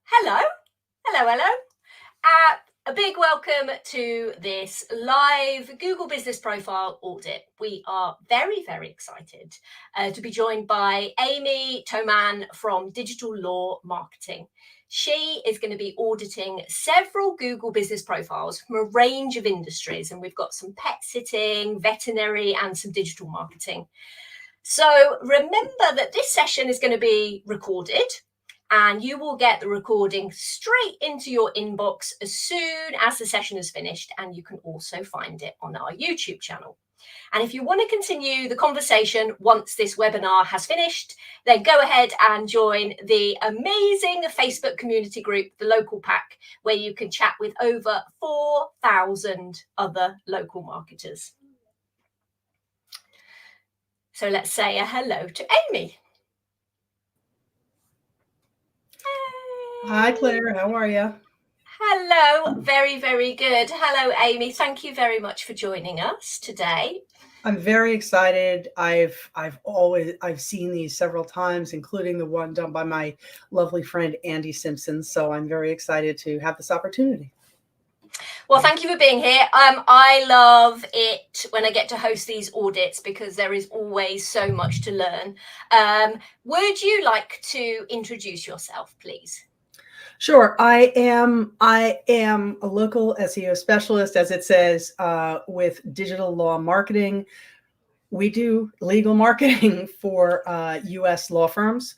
Hello, hello. A big welcome to this live Google Business Profile audit. We are very, very excited to be joined by Amy Toman from Digital Law Marketing. She is going to be auditing several Google Business Profiles from a range of industries, and we've got some pet sitting, veterinary, and some digital marketing. So remember that this session is going to be recorded, and you will get the recording straight into your inbox as soon as the session is finished, and you can also find it on our YouTube channel. And if you want to continue the conversation once this webinar has finished, then go ahead and join the amazing Facebook community group, the Local Pack, where you can chat with over 4,000 other local marketers. So let's say a hello to Amy. Hi, Claire. How are you? Hello. Very, very good. Hello, Amy. Thank you very much for joining us today. I'm very excited. I've seen these several times, including the one done by my lovely friend Andy Simpson. So I'm very excited to have this opportunity. Well, thank you for being here. I love it when I get to host these audits because there is always so much to learn. Would you like to introduce yourself, please? Sure. I am a local SEO specialist, as it says, with Digital Law Marketing. We do legal marketing for U.S. law firms.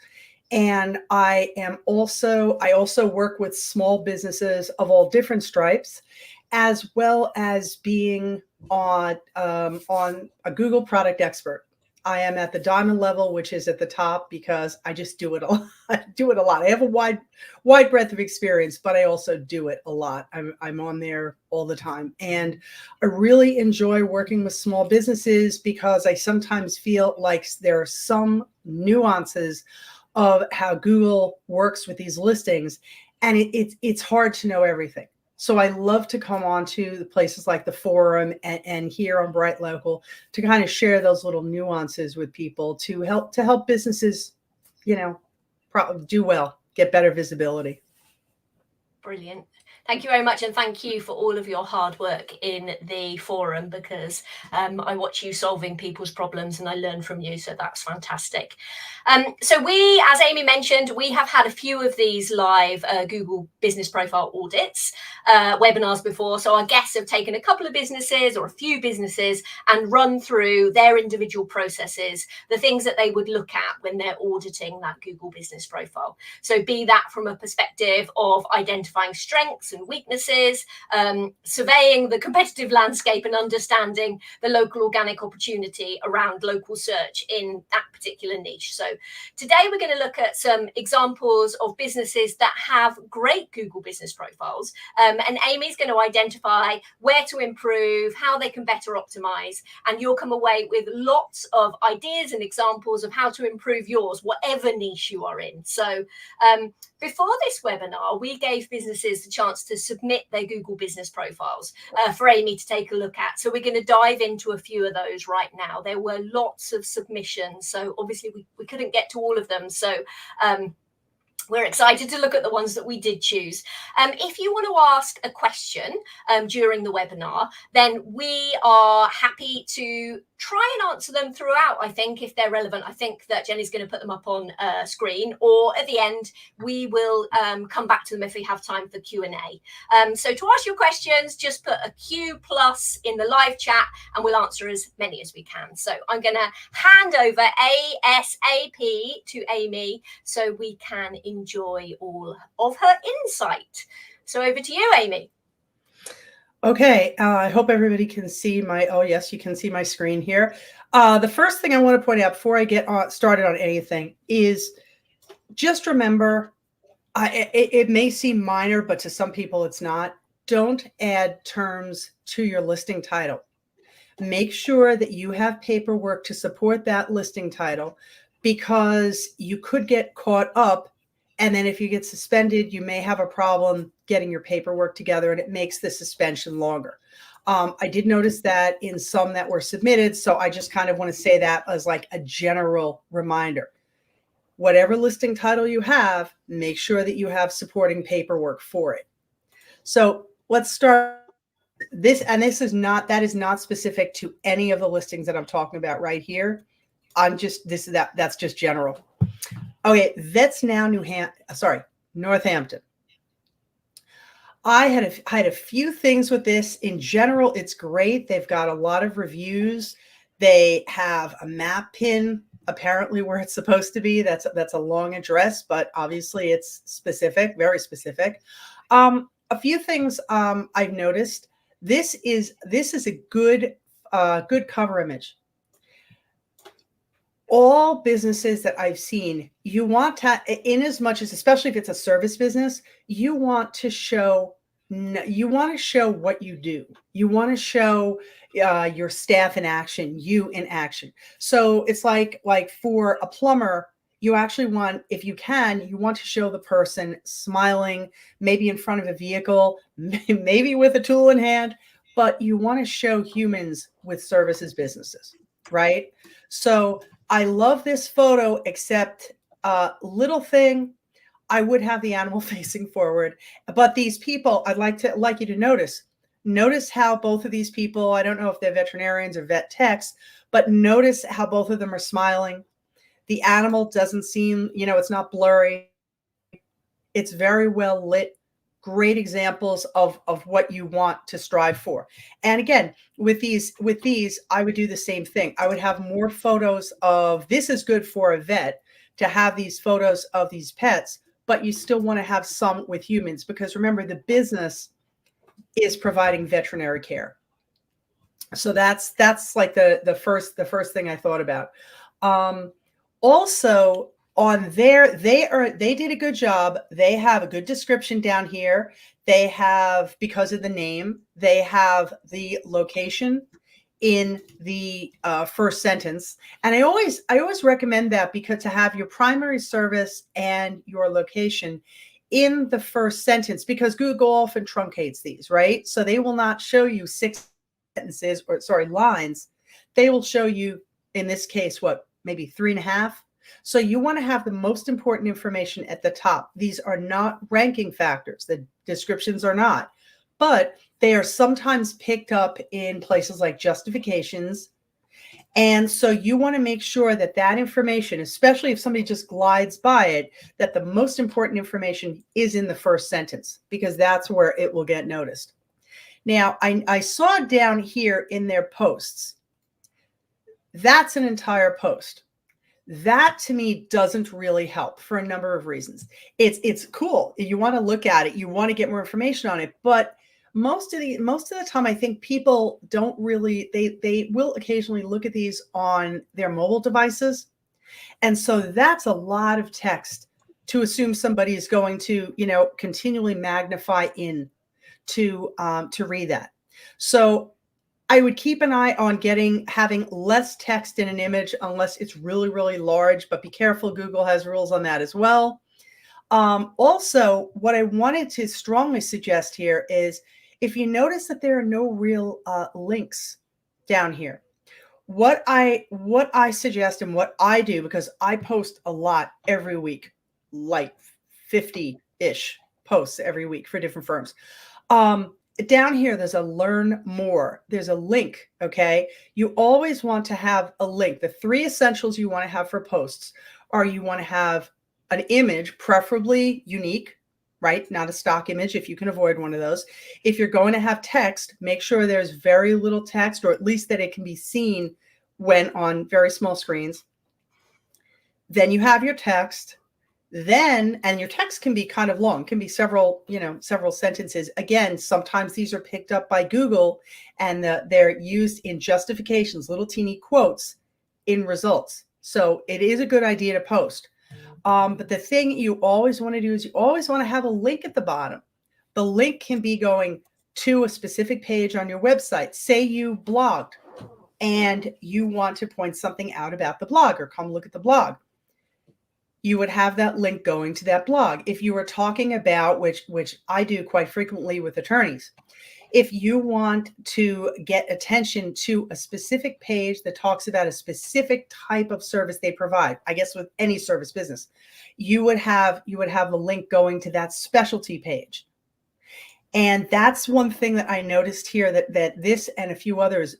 And I also work with small businesses of all different stripes, as well as being on a Google product expert. I am at the diamond level, which is at the top because I just do it a lot. I do it a lot. I have a wide breadth of experience, but I also do it a lot. I'm on there all the time. And I really enjoy working with small businesses because I sometimes feel like there are some nuances of how Google works with these listings, and it's hard to know everything. So I love to come on to the places like the forum and here on Bright Local to kind of share those little nuances with people to help businesses, do well, get better visibility. Brilliant. Thank you very much. And thank you for all of your hard work in the forum because I watch you solving people's problems and I learn from you. So that's fantastic. So we, as Amy mentioned, we have had a few of these live Google Business Profile audits webinars before. So our guests have taken a couple of businesses or a few businesses and run through their individual processes, the things that they would look at when they're auditing that Google Business Profile. So be that from a perspective of identifying strengths and weaknesses, surveying the competitive landscape and understanding the local organic opportunity around local search in that particular niche. So today we're going to look at some examples of businesses that have great Google Business Profiles, and Amy's going to identify where to improve, how they can better optimize, and you'll come away with lots of ideas and examples of how to improve yours, whatever niche you are in. So before this webinar, we gave businesses the chance to submit their Google Business Profiles for Amy to take a look at. So we're going to dive into a few of those right now. There were lots of submissions, so obviously we couldn't get to all of them. So we're excited to look at the ones that we did choose. If you want to ask a question during the webinar, then we are happy to try and answer them throughout, I think, if they're relevant. I think that Jenny's going to put them up on screen, or at the end, we will come back to them if we have time for Q&A. So to ask your questions, just put a Q+ in the live chat and we'll answer as many as we can. So I'm going to hand over ASAP to Amy so we can enjoy all of her insight. So over to you, Amy. Okay, I hope everybody can see oh yes, you can see my screen here. The first thing I want to point out before I get started on anything is just remember, it may seem minor, but to some people it's not. Don't add terms to your listing title. Make sure that you have paperwork to support that listing title, because you could get caught up, and then if you get suspended, you may have a problem getting your paperwork together, and it makes the suspension longer. I did notice that in some that were submitted, so I just kind of want to say that as like a general reminder. whatever listing title you have, make sure that you have supporting paperwork for it. So let's start this, and that is not specific to any of the listings that I'm talking about right here. That's just general. Okay, that's now Northampton. I had a few things with this. In general, it's great. They've got a lot of reviews. They have a map pin apparently where it's supposed to be. That's a long address, but obviously it's specific, very specific. A few things I've noticed. This is a good cover image. All businesses that I've seen, you want to, in as much as, especially if it's a service business, you want to show what you do. You want to show your staff in action, you in action. So it's like for a plumber, you actually want, if you can, you want to show the person smiling, maybe in front of a vehicle, maybe with a tool in hand, but you want to show humans with services businesses, right? So I love this photo, except little thing, I would have the animal facing forward. But these people, I'd like you to notice how both of these people, I don't know if they're veterinarians or vet techs, but notice how both of them are smiling. The animal doesn't seem, it's not blurry. It's very well lit. Great examples of what you want to strive for. And again, with these, I would do the same thing. I would have more photos of, this is good for a vet to have these photos of these pets, but you still want to have some with humans, because remember, the business is providing veterinary care. So that's like the first thing I thought about. Also, on there, they did a good job. They have a good description down here. They have, because of the name, they have the location in the first sentence. And I always recommend that, because to have your primary service and your location in the first sentence, because Google often truncates these, right? So they will not show you 6 sentences, lines. They will show you, in this case, maybe 3.5. So you want to have the most important information at the top. These are not ranking factors. The descriptions are not, but they are sometimes picked up in places like justifications. And so you want to make sure that that information, especially if somebody just glides by it, that the most important information is in the first sentence, because that's where it will get noticed. Now, I saw down here in their posts, that's an entire post. That to me doesn't really help for a number of reasons. It's cool. You want to look at it. You want to get more information on it. But most of the time, I think people don't really, they will occasionally look at these on their mobile devices. And so that's a lot of text to assume somebody is going to, continually magnify in to read that. So I would keep an eye on having less text in an image unless it's really, really large, but be careful. Google has rules on that as well. Also, what I wanted to strongly suggest here is, if you notice that there are no real links down here, what I suggest and what I do, because I post a lot every week, like 50-ish posts every week for different firms. Down here, there's a learn more. There's a link, okay? You always want to have a link. The 3 essentials you want to have for posts are, you want to have an image, preferably unique, right? Not a stock image if you can avoid one of those. If you're going to have text, make sure there's very little text, or at least that it can be seen when on very small screens. Then you have your text. And your text can be kind of long, can be several sentences. Again, sometimes these are picked up by Google, and they're used in justifications, little teeny quotes in results. So it is a good idea to post. But the thing you always want to do is, you always want to have a link at the bottom. The link can be going to a specific page on your website. Say you blogged and you want to point something out about the blog, or come look at the blog. You would have that link going to that blog. If you were talking about, which I do quite frequently with attorneys, If you want to get attention to a specific page that talks about a specific type of service they provide, I guess with any service business, you would have a link going to that specialty page. And that's one thing that I noticed here that this and a few others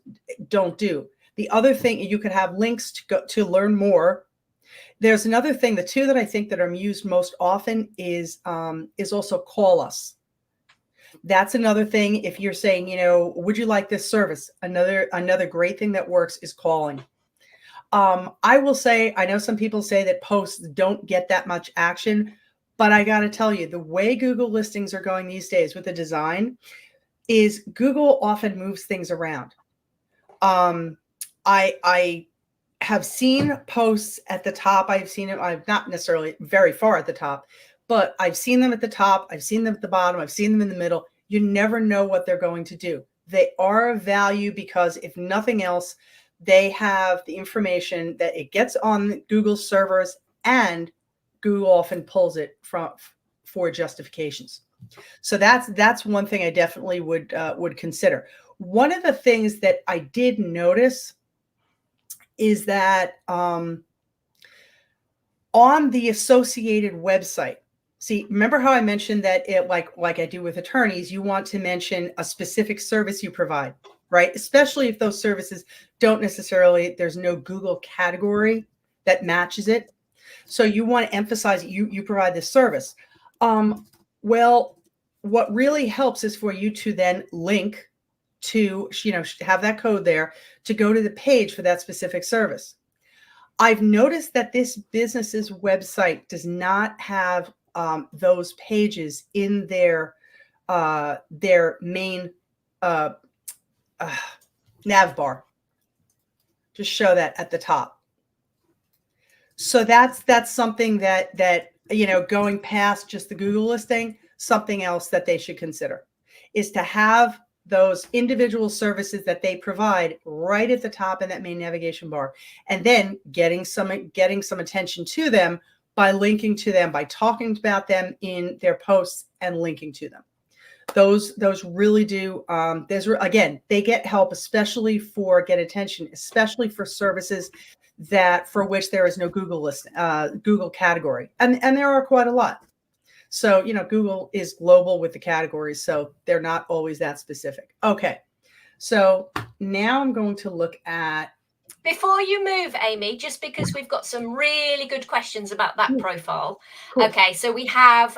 don't do. The other thing, you could have links to learn more. There's another thing, the two that I think that are used most often is also call us. That's another thing. If you're saying, would you like this service? Another great thing that works is calling. I will say, I know some people say that posts don't get that much action, but I got to tell you, the way Google listings are going these days with the design is Google often moves things around. I have seen posts at the top. I've seen it. I'm not necessarily very far at the top, but I've seen them at the top. I've seen them at the bottom. I've seen them in the middle. You never know what they're going to do. They are of value because if nothing else, they have the information that it gets on Google servers, and Google often pulls it for justifications. So that's one thing I definitely would consider. One of the things that I did notice is that on the associated website, see, remember how I mentioned that it like I do with attorneys, you want to mention a specific service you provide, right? Especially if those services don't necessarily, there's no Google category that matches it. So you want to emphasize you provide this service. Well, what really helps is for you to then link to, have that code there to go to the page for that specific service. I've noticed that this business's website does not have those pages in their main nav bar. Just show that at the top. So that's something that going past just the Google listing, something else that they should consider is to have those individual services that they provide right at the top in that main navigation bar, and then getting some attention to them by linking to them, by talking about them in their posts and linking to them. Those really do. Again, they get help, especially get attention, especially for services for which there is no Google list, Google category, and there are quite a lot. So, Google is global with the categories, so they're not always that specific. Okay, so now I'm going to look at. Before you move, Amy, just because we've got some really good questions about that profile. Cool. Okay, so we have,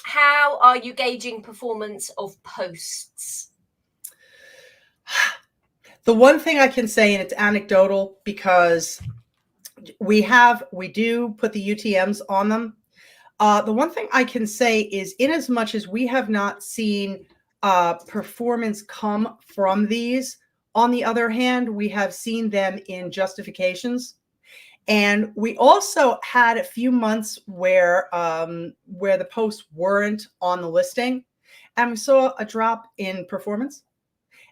how are you gauging performance of posts? The one thing I can say, and it's anecdotal because we do put the UTMs on them. The one thing I can say is, in as much as we have not seen performance come from these, on the other hand, we have seen them in justifications. And we also had a few months where the posts weren't on the listing, and we saw a drop in performance.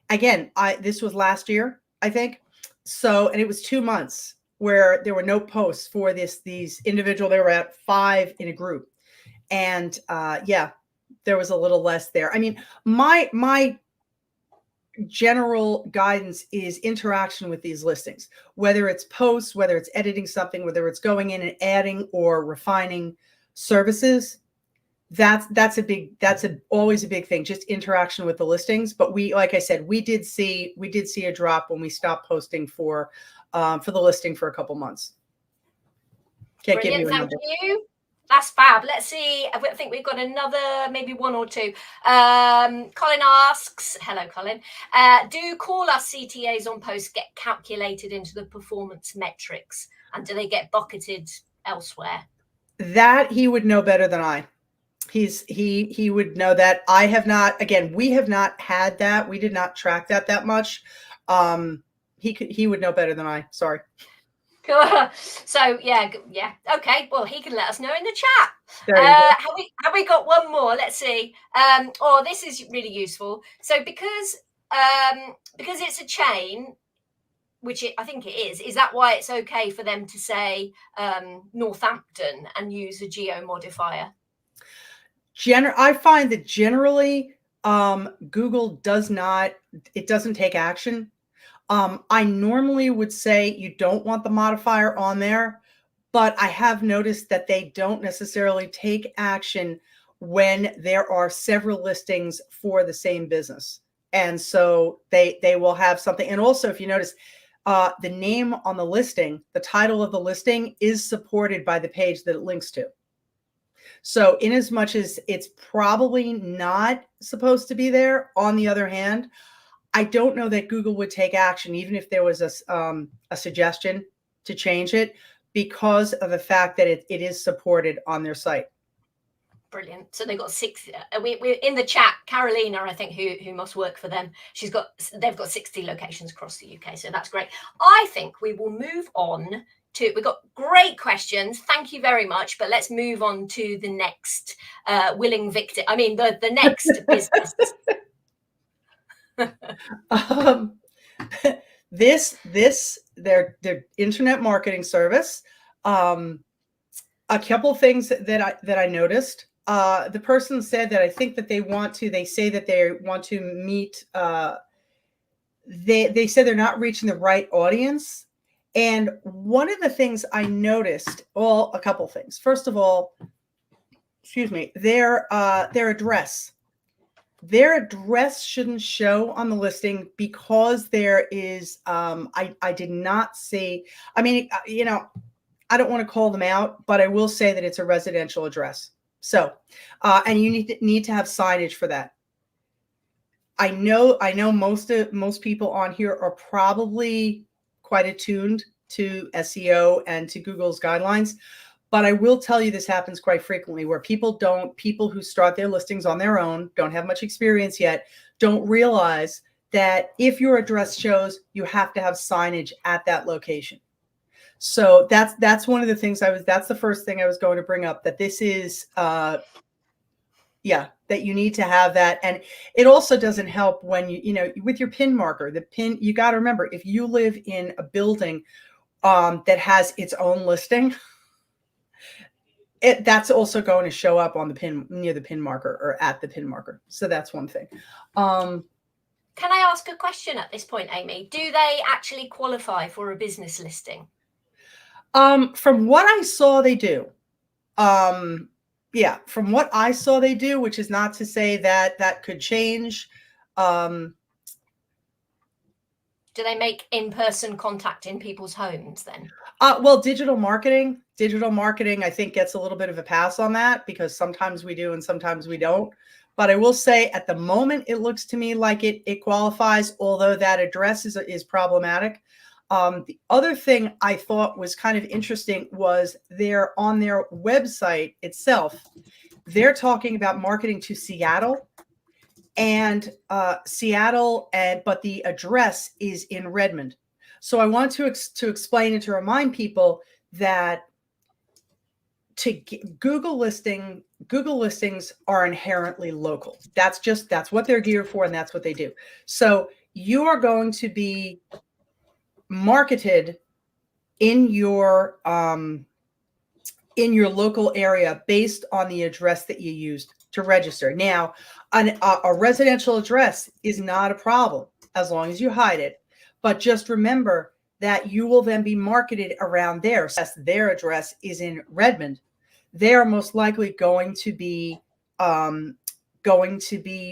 Again, this was last year, I think. So, and it was 2 months where there were no posts for these individual. They were at 5 in a group, and there was a little less there. I mean, my general guidance is interaction with these listings, whether it's posts, whether it's editing something, whether it's going in and adding or refining services. That's always a big thing, just interaction with the listings. But like I said, we did see a drop when we stopped posting for the listing for a couple months. Can't give you a number. Thank you. That's fab. Let's see. I think we've got another, maybe one or two. Colin asks, hello, Colin. Do call us CTAs on posts get calculated into the performance metrics, and do they get bucketed elsewhere? That he would know better than I. He would know that. I have not. Again, we have not had that. We did not track that much. He would know better than I. Sorry. So yeah. Okay. Well, he can let us know in the chat. Have we got one more? Let's see. This is really useful. So because it's a chain, which I think it is that why it's okay for them to say Northampton and use a geo modifier? I find that generally Google doesn't take action. I normally would say you don't want the modifier on there, but I have noticed that they don't necessarily take action when there are several listings for the same business. And so they will have something. And also, if you notice, the name on the listing, the title of the listing is supported by the page that it links to. So in as much as it's probably not supposed to be there, on the other hand, I don't know that Google would take action, even if there was a suggestion to change it, because of the fact that it is supported on their site. Brilliant. So they've got six. We're in the chat. Carolina, I think, who must work for them. They've got 60 locations across the UK. So that's great. I think we will move on to. We've got great questions. Thank you very much. But let's move on to the next willing victim. I mean, the next business. Their internet marketing service. A couple of things that I noticed. The person said that I think that they say that they want to meet, they said they're not reaching the right audience. And one of the things I noticed, well, a couple things. First of all, excuse me, their address. Their address shouldn't show on the listing because there is, I did not see, I mean, you know, I don't want to call them out, but I will say that it's a residential address. So, and you need to have signage for that. I know most people on here are probably quite attuned to SEO and to Google's guidelines, but I will tell you this happens quite frequently where people who start their listings on their own, don't have much experience yet, don't realize that if your address shows, you have to have signage at that location. So that's one of the things that's the first thing I was going to bring up, that this is, that you need to have that. And it also doesn't help when you know, with your pin marker, you got to remember, if you live in a building that has its own listing, that's also going to show up on the pin, near the pin marker or at the pin marker. So that's one thing. Can I ask a question at this point, Amy? Do they actually qualify for a business listing? From what I saw, they do. Yeah, from what I saw, they do, which is not to say that that could change. Do they make in-person contact in people's homes then? Well, digital marketing, I think gets a little bit of a pass on that because sometimes we do and sometimes we don't. But I will say at the moment, it looks to me like it qualifies, although that address is problematic. The other thing I thought was kind of interesting was on their website itself, they're talking about marketing to Seattle and but the address is in Redmond. So I want to explain and to remind people that Google listings are inherently local. That's what they're geared for, and that's what they do. So you are going to be marketed in your local area based on the address that you used to register. Now, a residential address is not a problem as long as you hide it. But just remember that you will then be marketed around there. So their address is in Redmond. They are most likely going to be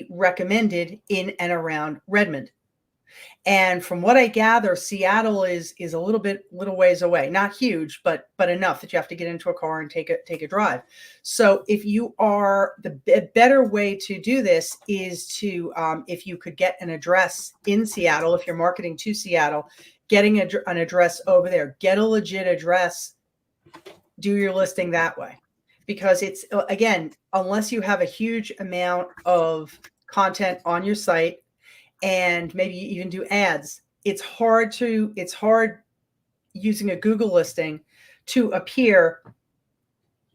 recommended in and around Redmond. And from what I gather, Seattle is a little ways away. Not huge, but enough that you have to get into a car and take a drive. So if you are, the better way to do this is to, if you could get an address in Seattle, if you're marketing to Seattle, getting an address over there, get a legit address, do your listing that way. Because it's, again, unless you have a huge amount of content on your site, and maybe even do ads, it's hard using a Google listing to appear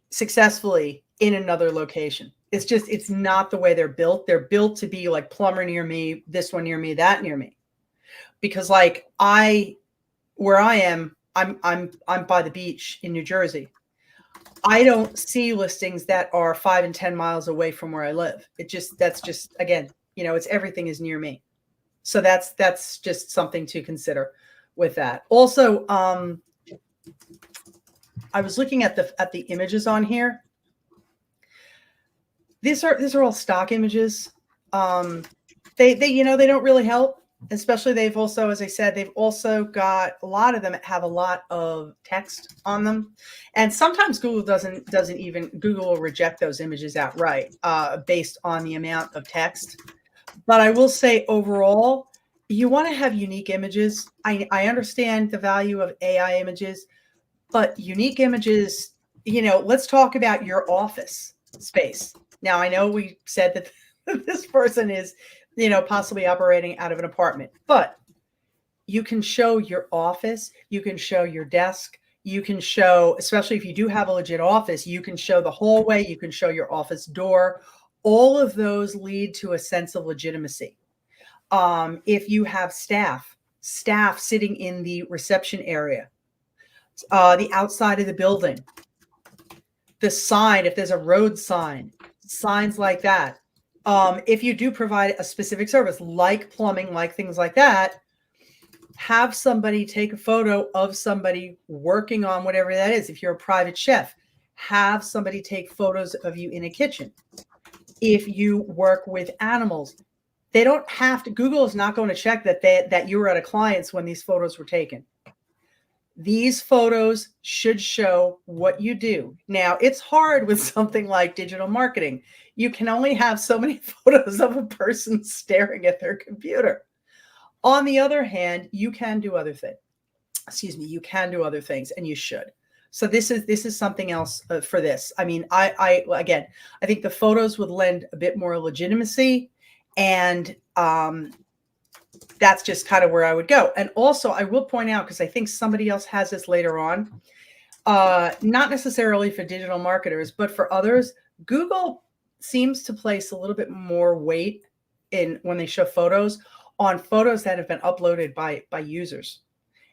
successfully in another location. It's not the way they're built. They're built to be like plumber near me, this one near me, that near me. Because like where I am, I'm by the beach in New Jersey. I don't see listings that are 5 and 10 miles away from where I live. That's just again, it's everything is near me. So that's just something to consider with that. Also, I was looking at the images on here. These are all stock images. They don't really help. Especially they've also, as I said, they've also got a lot of them have a lot of text on them. And sometimes Google Google will reject those images outright based on the amount of text. But I will say overall, you want to have unique images. I understand the value of AI images, but unique images, let's talk about your office space. Now, I know we said that this person is, possibly operating out of an apartment, but you can show your office, you can show your desk, you can show, especially if you do have a legit office, you can show the hallway, you can show your office door. All of those lead to a sense of legitimacy. If you have staff sitting in the reception area, the outside of the building, the sign, if there's a road sign, signs like that. If you do provide a specific service like plumbing, like things like that, have somebody take a photo of somebody working on whatever that is. If you're a private chef, have somebody take photos of you in a kitchen. If you work with animals, they don't have to, Google is not going to check that you were at a client's when these photos were taken. These photos should show what you do. Now, it's hard with something like digital marketing. You can only have so many photos of a person staring at their computer. On the other hand, you can do other things. You can do other things, and you should. So this is something else for this. I mean, I think the photos would lend a bit more legitimacy, and that's just kind of where I would go. And also, I will point out, because I think somebody else has this later on, not necessarily for digital marketers, but for others, Google seems to place a little bit more weight when they show photos on photos that have been uploaded by users.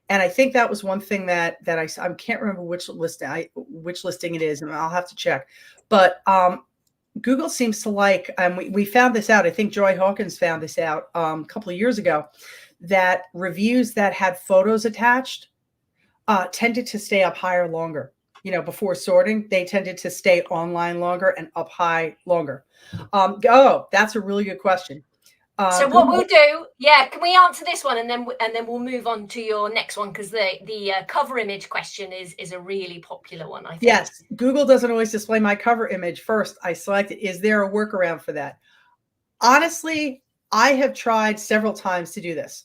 And I think that was one thing that I can't remember which listing it is, and I'll have to check. But Google seems to like, we found this out, I think Joy Hawkins found this out a couple of years ago, that reviews that had photos attached tended to stay up higher longer. Before sorting, they tended to stay online longer and up high longer. That's a really good question. So what we'll do, can we answer this one, and then we'll move on to your next one, because the cover image question is a really popular one, I think. Yes, Google doesn't always display my cover image first. I select it. Is there a workaround for that? Honestly, I have tried several times to do this.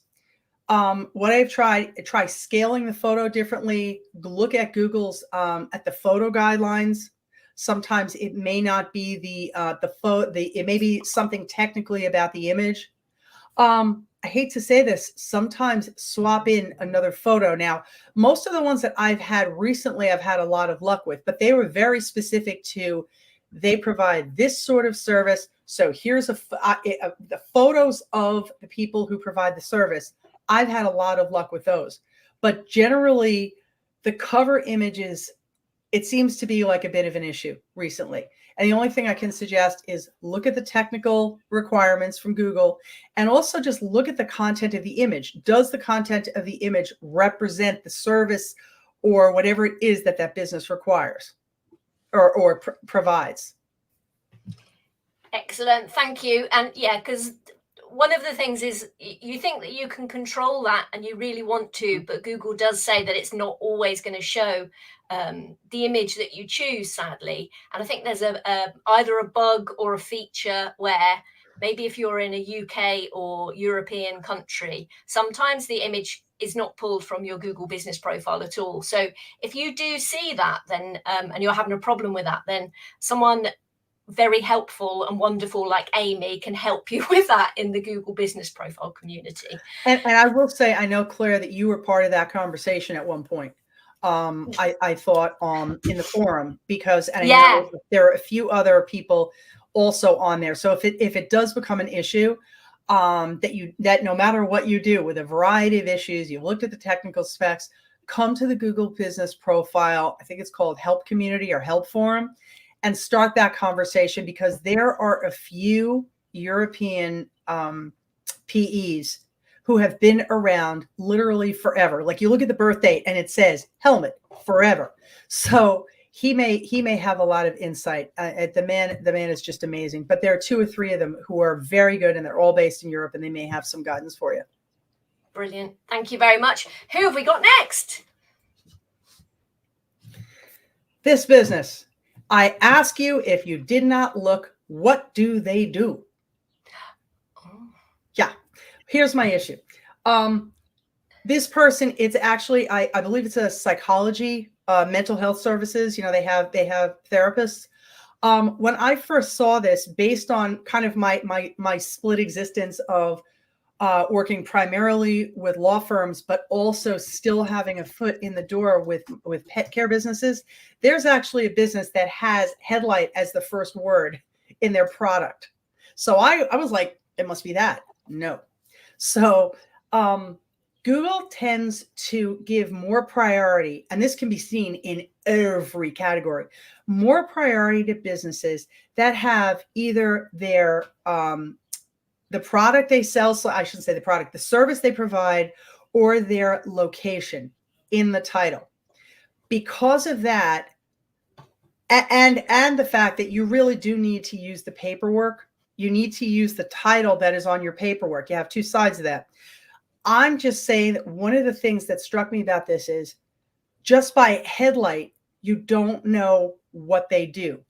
What I've tried, try scaling the photo differently. Look at Google's at the photo guidelines. Sometimes it may not be it may be something technically about the image. I hate to say this, sometimes swap in another photo. Now, most of the ones that I've had recently, I've had a lot of luck with, but they were very specific to, they provide this sort of service. So here's the photos of the people who provide the service. I've had a lot of luck with those, but generally the cover images, it seems to be like a bit of an issue recently. And the only thing I can suggest is look at the technical requirements from Google, and also just look at the content of the image. Does the content of the image represent the service or whatever it is that business requires or provides? Excellent. Thank you. And because one of the things is you think that you can control that and you really want to, but Google does say that it's not always going to show the image that you choose, sadly. And I think there's either a bug or a feature where maybe if you're in a UK or European country, sometimes the image is not pulled from your Google business profile at all. So if you do see that, then and you're having a problem with that, then someone very helpful and wonderful like Amy can help you with that in the Google business profile community. And I will say, I know, Claire, that you were part of that conversation at one point. I thought in the forum, because I know there are a few other people also on there. So if it does become an issue, that no matter what you do with a variety of issues, you looked at the technical specs, come to the Google business profile. I think it's called Help Community or Help Forum, and start that conversation, because there are a few European PEs who have been around literally forever. Like you look at the birth date and it says helmet forever. So he may have a lot of insight. The man is just amazing. But there are 2 or 3 of them who are very good, and they're all based in Europe, and they may have some guidance for you. Brilliant. Thank you very much. Who have we got next? This business. I ask you, if you did not look, what do they do? Yeah, here's my issue. This person, it's actually, I believe it's a psychology, mental health services. You know, they have therapists. When I first saw this, based on kind of my split existence of working primarily with law firms, but also still having a foot in the door with pet care businesses, there's actually a business that has headlight as the first word in their product. So I was like, it must be that. No. So Google tends to give more priority, and this can be seen in every category, more priority to businesses that have either their the product they sell, so I shouldn't say the product, the service they provide, or their location in the title. Because of that, and the fact that you really do need to use the paperwork, you need to use the title that is on your paperwork. You have 2 sides of that. I'm just saying that one of the things that struck me about this is just by headlight, you don't know what they do.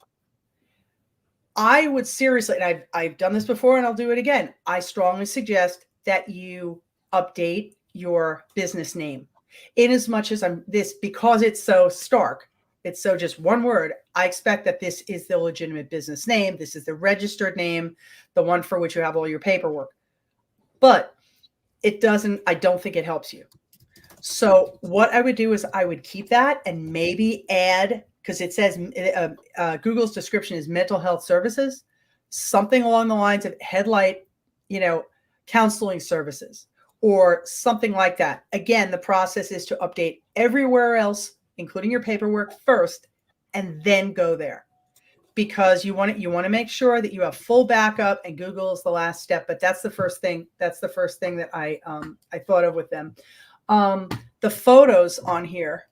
I would seriously, and I've done this before and I'll do it again. I strongly suggest that you update your business name in as much as because it's so stark. It's so just one word. I expect that this is the legitimate business name. This is the registered name, the one for which you have all your paperwork. But I don't think it helps you. So what I would do is I would keep that and maybe add, because it says Google's description is mental health services, something along the lines of headlight, counseling services or something like that. Again, the process is to update everywhere else, including your paperwork first, and then go there, because you want to make sure that you have full backup, and Google is the last step. But that's the first thing. That's the first thing that I thought of with them. The photos on here.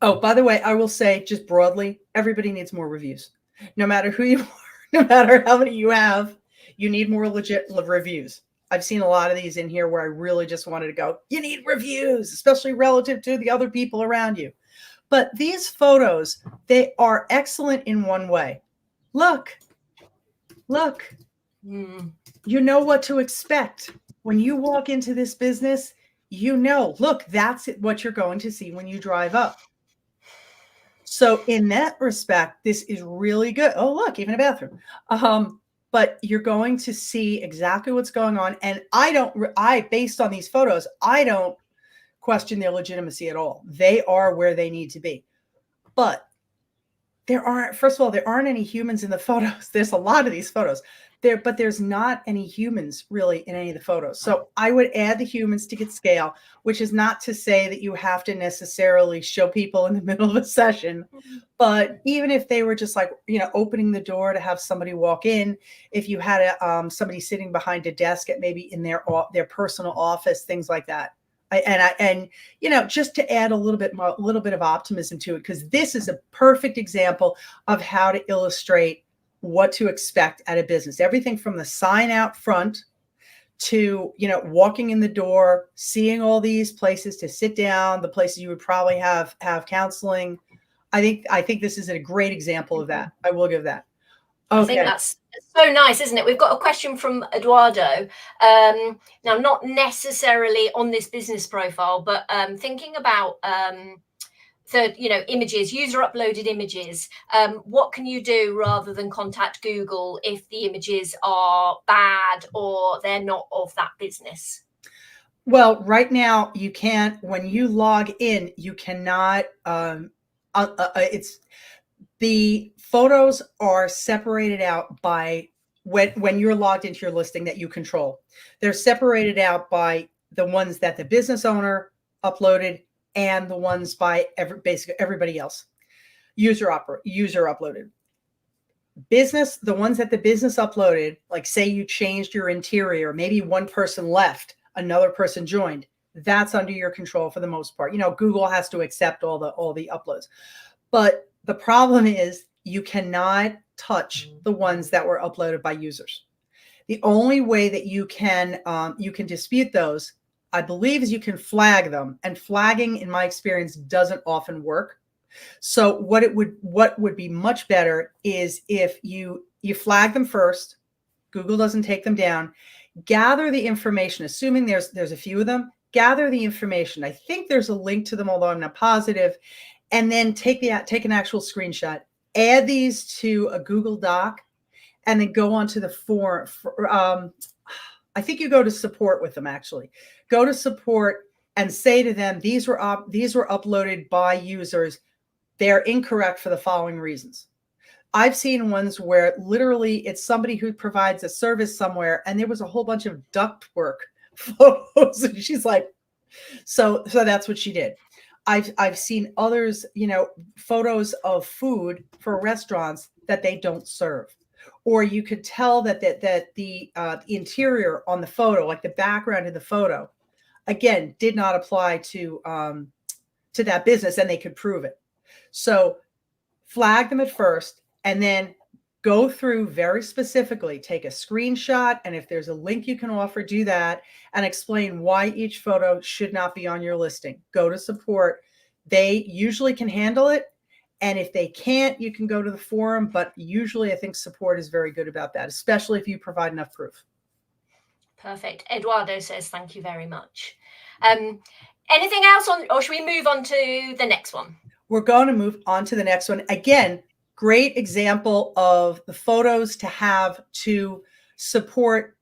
Oh, by the way, I will say just broadly, everybody needs more reviews. No matter who you are, no matter how many you have, you need more legit reviews. I've seen a lot of these in here where I really just wanted to go, you need reviews, especially relative to the other people around you. But these photos, they are excellent in one way. Look. You know what to expect. When you walk into this business, look, that's what you're going to see when you drive up. So in that respect, this is really good. Oh, look, even a bathroom. But you're going to see exactly what's going on. And based on these photos, I don't question their legitimacy at all. They are where they need to be. But first of all, there aren't any humans in the photos. There's a lot of these photos but there's not any humans really in any of the photos. So I would add the humans to get scale, which is not to say that you have to necessarily show people in the middle of a session. But even if they were just like, opening the door to have somebody walk in, if you had somebody sitting behind a desk at maybe in their personal office, things like that. Just to add a little bit of optimism to it, because this is a perfect example of how to illustrate what to expect at a business. Everything from the sign out front to, walking in the door, seeing all these places to sit down, the places you would probably have counseling. I think this is a great example of that. I will give that. Okay. I think that's so nice, isn't it? We've got a question from Eduardo. Now, not necessarily on this business profile, but thinking about images, user uploaded images. What can you do rather than contact Google if the images are bad or they're not of that business? Well, right now you can't. When you log in, you cannot. The photos are separated out by when you're logged into your listing that you control. They're separated out by the ones that the business owner uploaded and the ones by basically everybody else. User uploaded. the ones that the business uploaded, like say you changed your interior, maybe one person left, another person joined, that's under your control for the most part. Google has to accept all the uploads. But the problem is you cannot touch the ones that were uploaded by users. The only way that you can dispute those, I believe, is you can flag them. And flagging, in my experience, doesn't often work. So what would be much better is if you flag them first, Google doesn't take them down, gather the information, assuming there's a few of them, gather the information. I think there's a link to them, although I'm not positive, and then take an actual screenshot, add these to a Google Doc, and then go onto the forum. I think you go to support with them, actually. Go to support and say to them, these were uploaded by users. They're incorrect for the following reasons. I've seen ones where literally it's somebody who provides a service somewhere and there was a whole bunch of ductwork photos. And she's like, so that's what she did. I've seen others, photos of food for restaurants that they don't serve. Or you could tell that the interior on the photo, like the background in the photo, again, did not apply to that business, and they could prove it. So flag them at first, and then go through very specifically, take a screenshot, and if there's a link you can offer, do that, and explain why each photo should not be on your listing. Go to support. They usually can handle it. And if they can't, you can go to the forum. But usually I think support is very good about that, especially if you provide enough proof. Perfect. Eduardo says, thank you very much. Anything else or should we move on to the next one? We're going to move on to the next one. Again, great example of the photos to have to support,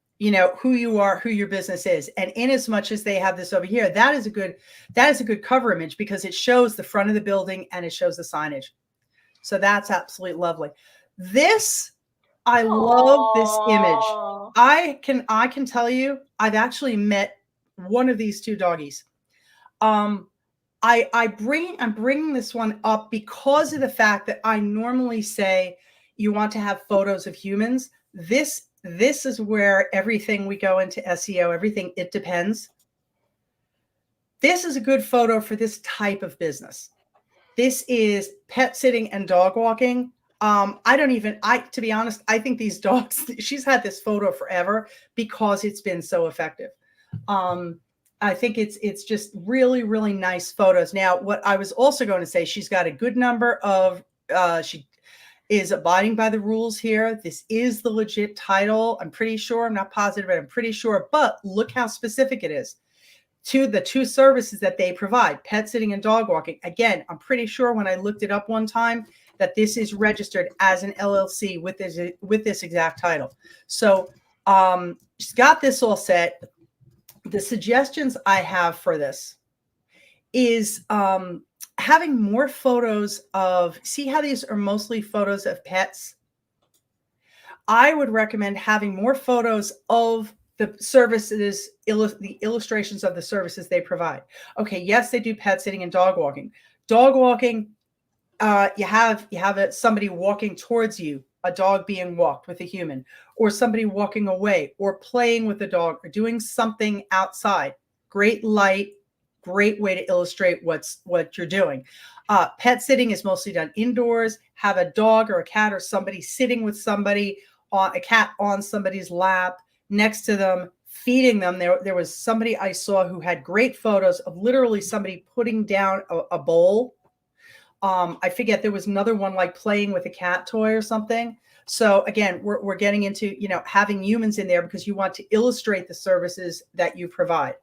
who you are, who your business is. And in as much as they have this over here, that is a good cover image because it shows the front of the building and it shows the signage. So that's absolutely lovely. I love this image. I can tell you, I've actually met one of these two doggies. I'm bringing this one up because of the fact that I normally say you want to have photos of humans. This is where everything we go into SEO, everything, it depends. This is a good photo for this type of business. This is pet sitting and dog walking. To be honest, I think these dogs, she's had this photo forever because it's been so effective. I think it's just really, really nice photos. Now, what I was also going to say, she's got a good number of, she is abiding by the rules here. This is the legit title. I'm pretty sure, I'm not positive, but I'm pretty sure, but look how specific it is to the two services that they provide, pet sitting and dog walking. Again, I'm pretty sure when I looked it up one time that this is registered as an LLC with this exact title. So she's got this all set. The suggestions I have for this is having more photos of, see how these are mostly photos of pets? I would recommend having more photos of the services, the illustrations of the services they provide. Okay, yes, they do pet sitting and dog walking. Dog walking, you have somebody walking towards you, a dog being walked with a human, or somebody walking away, or playing with a dog, or doing something outside. Great light, great way to illustrate what you're doing. Pet sitting is mostly done indoors. Have a dog or a cat or somebody sitting with somebody, a cat on somebody's lap, next to them, feeding them. There was somebody I saw who had great photos of literally somebody putting down a bowl. I forget, there was another one like playing with a cat toy or something. So again, we're getting into, having humans in there because you want to illustrate the services that you provide.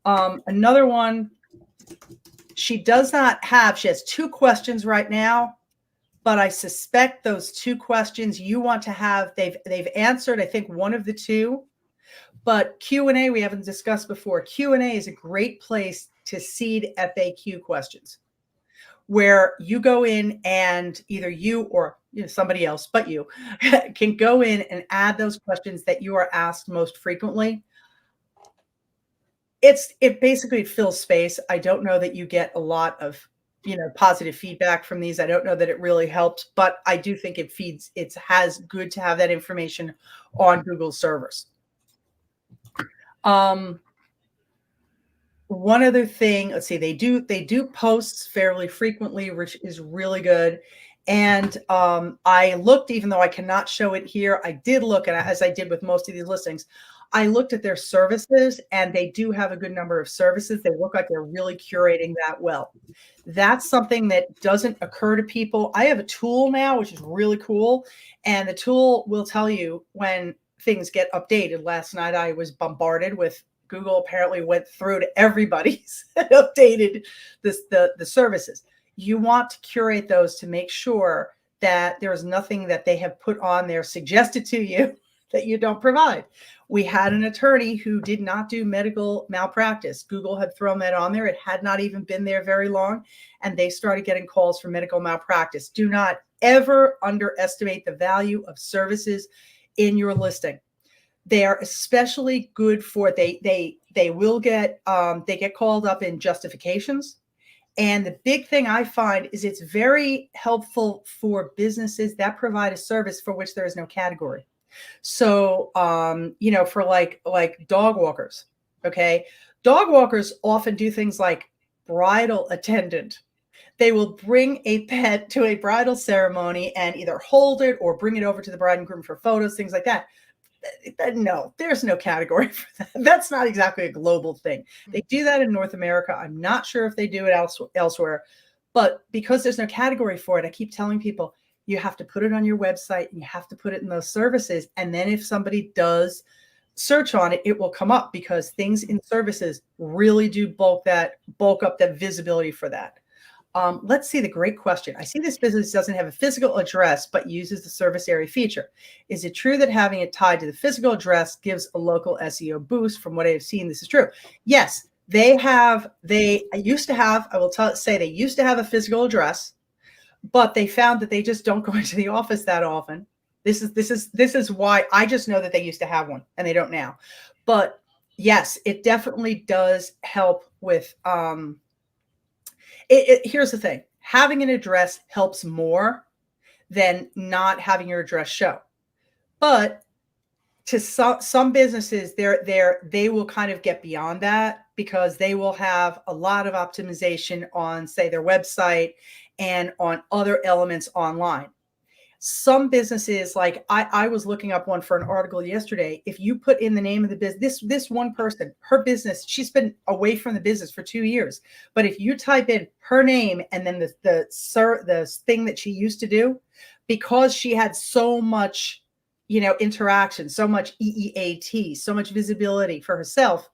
Another one, she has 2 questions right now, but I suspect those 2 questions you want to have, they've answered, I think, one of the 2, but Q&A we haven't discussed before. Q&A is a great place to seed FAQ questions, where you go in and either you or somebody else but you can go in and add those questions that you are asked most frequently. It basically fills space. I don't know that you get a lot of positive feedback from these. I don't know that it really helped, but I do think it has good to have that information on Google servers. One other thing, let's see, they do posts fairly frequently, which is really good. And I looked, even though I cannot show it here, I did look at, as I did with most of these listings, I looked at their services, and they do have a good number of services. They look like they're really curating that well. That's something that doesn't occur to people. I have a tool now, which is really cool. And the tool will tell you when things get updated. Last night, I was bombarded with Google apparently went through to everybody's and updated the services. You want to curate those to make sure that there is nothing that they have put on there suggested to you that you don't provide. We had an attorney who did not do medical malpractice. Google had thrown that on there. It had not even been there very long, and they started getting calls for medical malpractice. Do not ever underestimate the value of services in your listing. They are especially good for they will get they get called up in justifications. And the big thing I find is it's very helpful for businesses that provide a service for which there is no category. So for like dog walkers, okay, dog walkers often do things like bridal attendant. They will bring a pet to a bridal ceremony and either hold it or bring it over to the bride and groom for photos, things like that. No, there's no category for that. That's not exactly a global thing. They do that in North America. I'm not sure if they do it elsewhere, but because there's no category for it, I keep telling people you have to put it on your website and you have to put it in those services. And then if somebody does search on it, it will come up, because things in services really do bulk up that visibility for that. Let's see the great question. I see this business doesn't have a physical address, but uses the service area feature. Is it true that having it tied to the physical address gives a local SEO boost? From what I've seen, this is true. Yes, they used to have a physical address, but they found that they just don't go into the office that often. This is why I just know that they used to have one and they don't now. But yes, it definitely does help with, here's the thing. Having an address helps more than not having your address show. But to some businesses, they will kind of get beyond that, because they will have a lot of optimization on, say, their website and on other elements online. Some businesses, like I was looking up one for an article yesterday. If you put in the name of the business, this one person, her business, she's been away from the business for 2 years. But if you type in her name and then the thing that she used to do, because she had so much, interaction, so much EEAT, so much visibility for herself,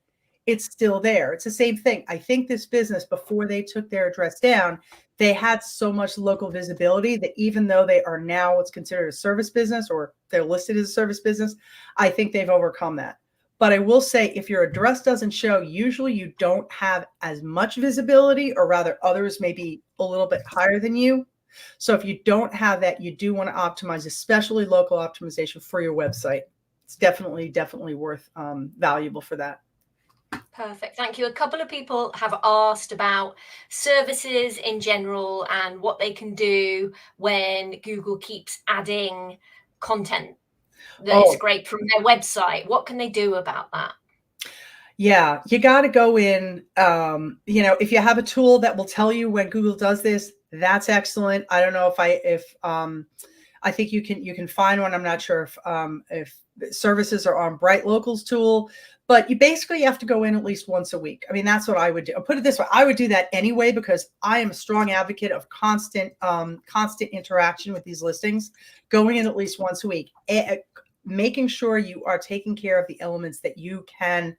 it's still there. It's the same thing. I think this business, before they took their address down, they had so much local visibility that even though they are now what's considered a service business, or they're listed as a service business, I think they've overcome that. But I will say, if your address doesn't show, usually you don't have as much visibility, or rather others may be a little bit higher than you. So if you don't have that, you do want to optimize, especially local optimization for your website. It's definitely worth valuable for that. Perfect. Thank you. A couple of people have asked about services in general and what they can do when Google keeps adding content that is great from their website. What can they do about that? Yeah, you got to go in, if you have a tool that will tell you when Google does this, that's excellent. I don't know I think you can find one. I'm not sure if services are on Bright Local's tool, but you have to go in at least once a week. I mean, that's what I would do. I'll put it this way. I would do that anyway, because I am a strong advocate of constant interaction with these listings, going in at least once a week, making sure you are taking care of the elements that you can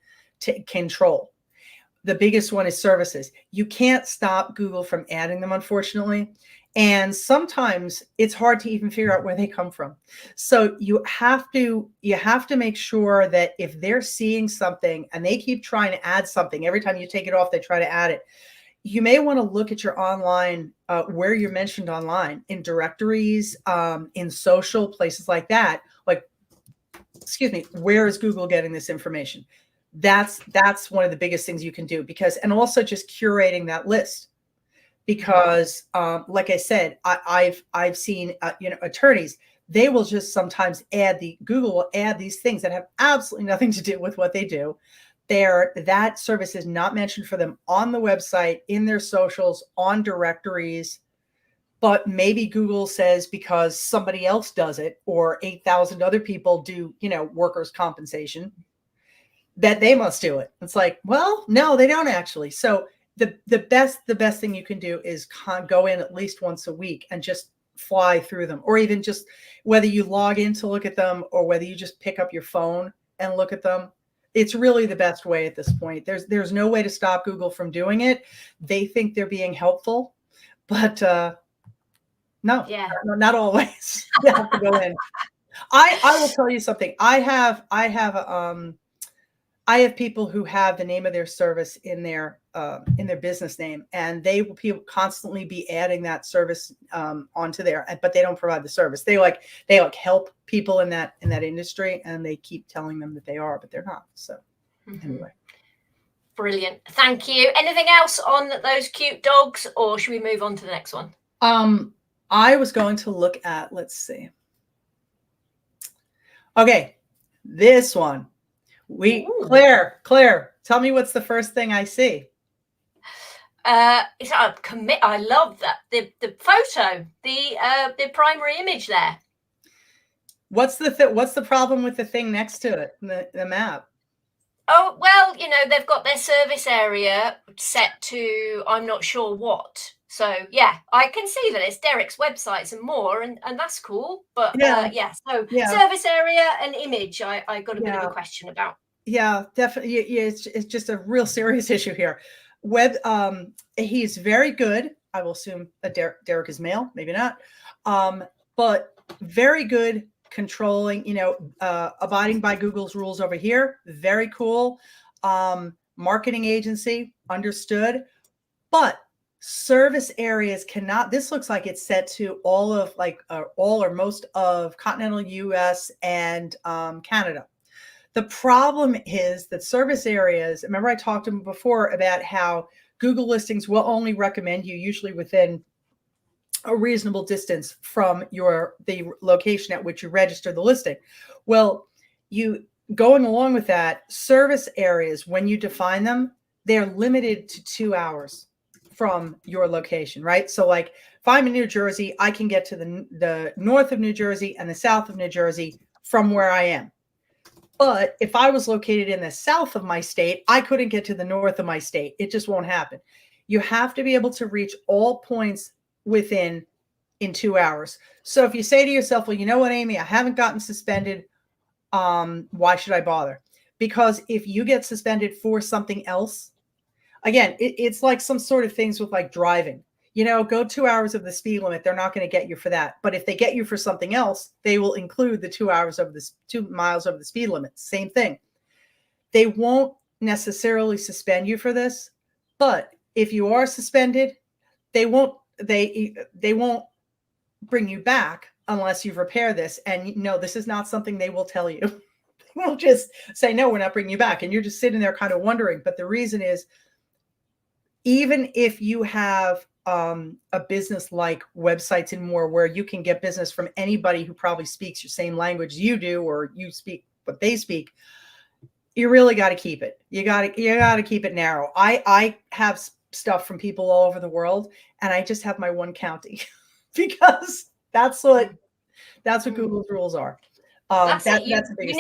control. The biggest one is services. You can't stop Google from adding them, unfortunately. And sometimes it's hard to even figure out where they come from. So you have to make sure that if they're seeing something and they keep trying to add something, every time you take it off, they try to add it. You may want to look at your online, where you're mentioned online, in directories, in social places like that. Like, where is Google getting this information? That's one of the biggest things you can do, and also just curating that list. because, like I said, I've seen attorneys. They will just sometimes Google will add these things that have absolutely nothing to do with what they do. That service is not mentioned for them on the website, in their socials, on directories. But maybe Google says because somebody else does it, or 8,000 other people do, workers' compensation, that they must do it. It's like, well, no, they don't actually. So the best thing you can do is go in at least once a week and just fly through them, or even just whether you log in to look at them or whether you just pick up your phone and look at them. It's really the best way at this point. There's no way to stop Google from doing it. They think they're being helpful, but no, not always. You have to go in. I will tell you something. I have people who have the name of their service in their business name, and they will constantly be adding that service onto there, but they don't provide the service. They help people in that industry, and they keep telling them that they are, but they're not. So anyway. Brilliant. Thank you. Anything else on those cute dogs, or should we move on to the next one? I was going to look at, let's see. Okay, this one. Claire, tell me what's the first thing I see. It's a commit. I love that the photo, the primary image there. What's the problem with the thing next to it, the map? Oh, well, they've got their service area set to I'm not sure what. So yeah, I can see that it's Derek's websites and more, and that's cool. But service area and image, I got a bit of a question about. Yeah, definitely. Yeah, it's just a real serious issue here. He's very good. I will assume that Derek is male, maybe not, but very good controlling. Abiding by Google's rules over here. Very cool. Marketing agency, understood, but service areas cannot. This looks like it's set to all or most of continental US and Canada. The problem is that service areas, remember I talked to him before about how Google listings will only recommend you usually within a reasonable distance from the location at which you register the listing. Well, going along with that, service areas, when you define them, they're limited to 2 hours from your location, right? So like if I'm in New Jersey, I can get to the north of New Jersey and the south of New Jersey from where I am. But if I was located in the south of my state, I couldn't get to the north of my state. It just won't happen. You have to be able to reach all points in 2 hours. So if you say to yourself, well, you know what, Amy, I haven't gotten suspended. Why should I bother? Because if you get suspended for something else, again, it's like some sort of things with like driving. Go 2 hours of the speed limit. They're not going to get you for that. But if they get you for something else, they will include the 2 hours of the 2 miles over the speed limit. Same thing. They won't necessarily suspend you for this, but if you are suspended, they won't bring you back unless you've repaired this. And no, this is not something they will tell you. They won't just say, no, we're not bringing you back. And you're just sitting there kind of wondering. But the reason is, even if you have a business like Websites and More, where you can get business from anybody who probably speaks your same language you do, or you speak what they speak, you really got to keep it. You got to keep it narrow. I have stuff from people all over the world, and I just have my one county because that's what Google's rules are. That's it. You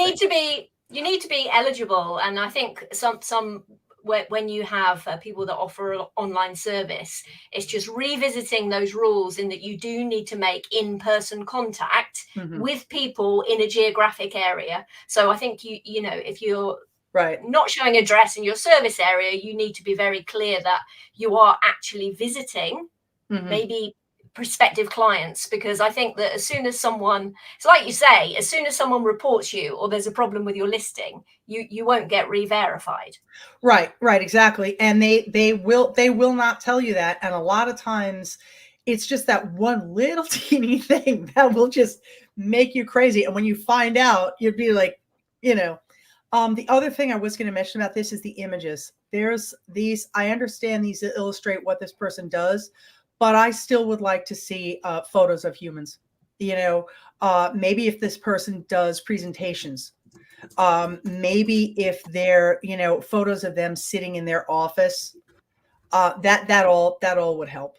need to be eligible, and I think some when you have people that offer online service, it's just revisiting those rules in that you do need to make in-person contact with people in a geographic area. So I think if you're not showing address in your service area, you need to be very clear that you are actually visiting maybe prospective clients, because I think that as soon as someone, it's like you say, as soon as someone reports you or there's a problem with your listing, you won't get re-verified. Right, exactly. And they will not tell you that. And a lot of times it's just that one little teeny thing that will just make you crazy. And when you find out, you'd be like, the other thing I was going to mention about this is the images. There's these, I understand these illustrate what this person does, but I still would like to see photos of humans. Maybe if this person does presentations, maybe if they're, photos of them sitting in their office, that all would help.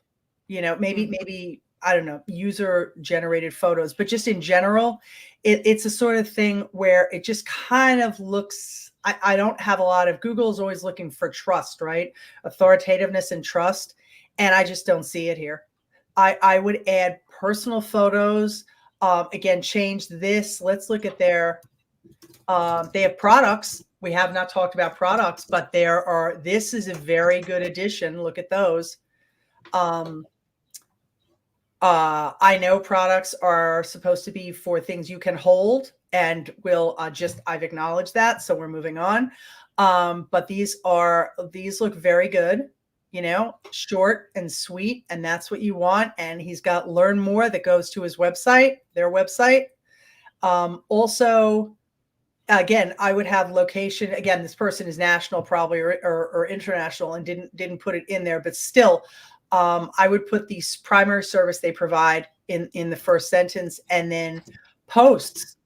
Maybe I don't know, user generated photos, but just in general, it's a sort of thing where it just kind of looks. I don't have a lot of. Google's always looking for trust, right? Authoritativeness and trust, and I just don't see it here. I would add personal photos. Again, change this. Let's look at their. They have products. We have not talked about products, but this is a very good addition. Look at those. I know products are supposed to be for things you can hold, and I've acknowledged that. So we're moving on. But these look very good, short and sweet, and that's what you want. And he's got learn more that goes to his website, their website. Also, again, I would have location. Again, this person is national probably or international and didn't put it in there, but still, I would put the primary service they provide in the first sentence, and then posts.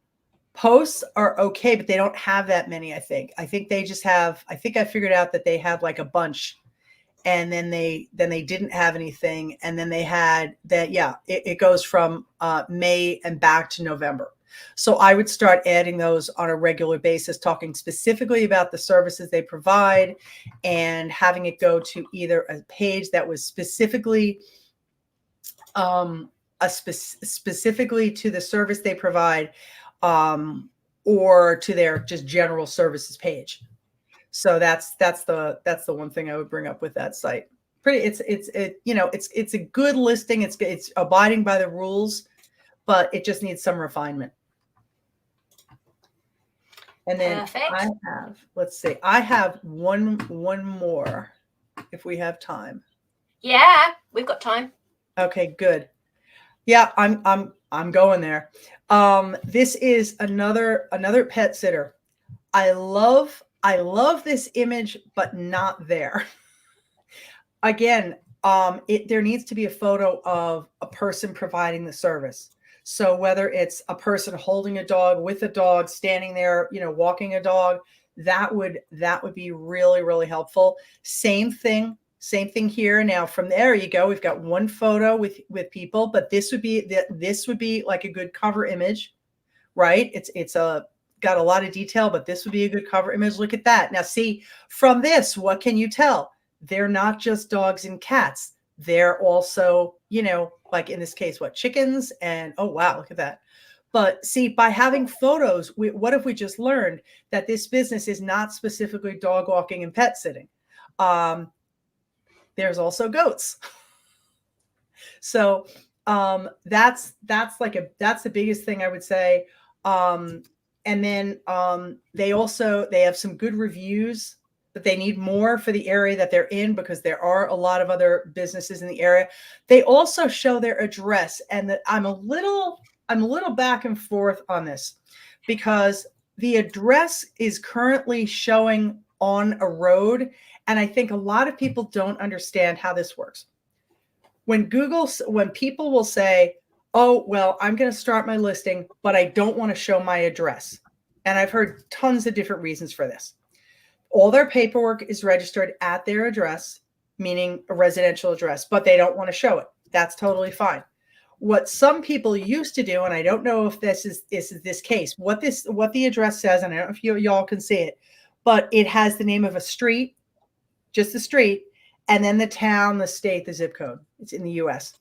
Posts are okay, but they don't have that many. I think they just have. I think I figured out that they have like a bunch, and then they didn't have anything, and then they had that. Yeah, it goes from May and back to November. So I would start adding those on a regular basis, talking specifically about the services they provide, and having it go to either a page that was specifically specifically to the service they provide, or to their just general services page. So that's the one thing I would bring up with that site. It's a good listing. It's abiding by the rules, but it just needs some refinement. And then Perfect. I have one more if we have time. Yeah, we've got time. Okay, good. Yeah, I'm going there. This is another pet sitter. I love this image, but not there. Again, there needs to be a photo of a person providing the service. So whether it's a person holding a dog, with a dog, standing there, walking a dog, that would be really, really helpful. Same thing here. Now from there you go. We've got one photo with people, but this would be like a good cover image, right? It's got a lot of detail, but this would be a good cover image. Look at that. Now see, from this, what can you tell? They're not just dogs and cats. They're also, like in this case, chickens, and oh, wow, look at that. But see, by having photos, what if we just learned that this business is not specifically dog walking and pet sitting? There's also goats. So that's the biggest thing I would say. And then they have some good reviews, but they need more for the area that they're in, because there are a lot of other businesses in the area. They also show their address, and that I'm a little back and forth on this, because the address is currently showing on a road, and I think a lot of people don't understand how this works. When people will say, oh, well, I'm going to start my listing, but I don't want to show my address. And I've heard tons of different reasons for this. All their paperwork is registered at their address, meaning a residential address, but they don't want to show it. That's totally fine. What some people used to do, and I don't know if this is this case, what the address says, and I don't know if y'all can see it, but it has the name of a street, just the street, and then the town, the state, the zip code. It's in the US.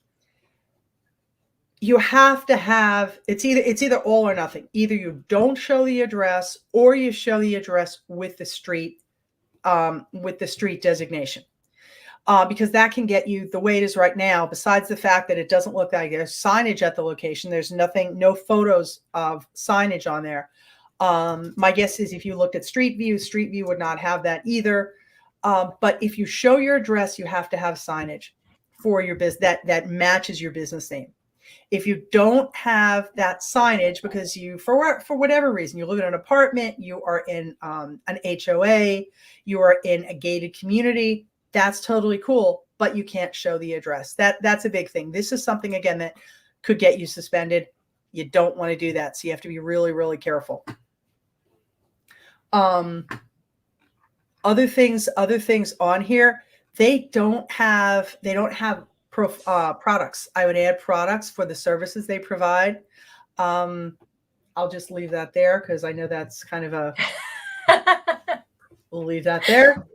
You have to have, it's either all or nothing. Either you don't show the address, or you show the address with the street designation. Because that can get you, the way it is right now, besides the fact that it doesn't look like there's signage at the location, there's no photos of signage on there. My guess is if you looked at Street View would not have that either. But if you show your address, you have to have signage for your business that matches your business name. If you don't have that signage, because you, for whatever reason, you live in an apartment, you are in an HOA, you are in a gated community, that's totally cool, but you can't show the address. That's a big thing. This is something, again, that could get you suspended. You don't want to do that. So you have to be really, really careful. Other things on here, they don't have products. I would add products for the services they provide. I'll just leave that there because I know that's kind of a, we'll leave that there.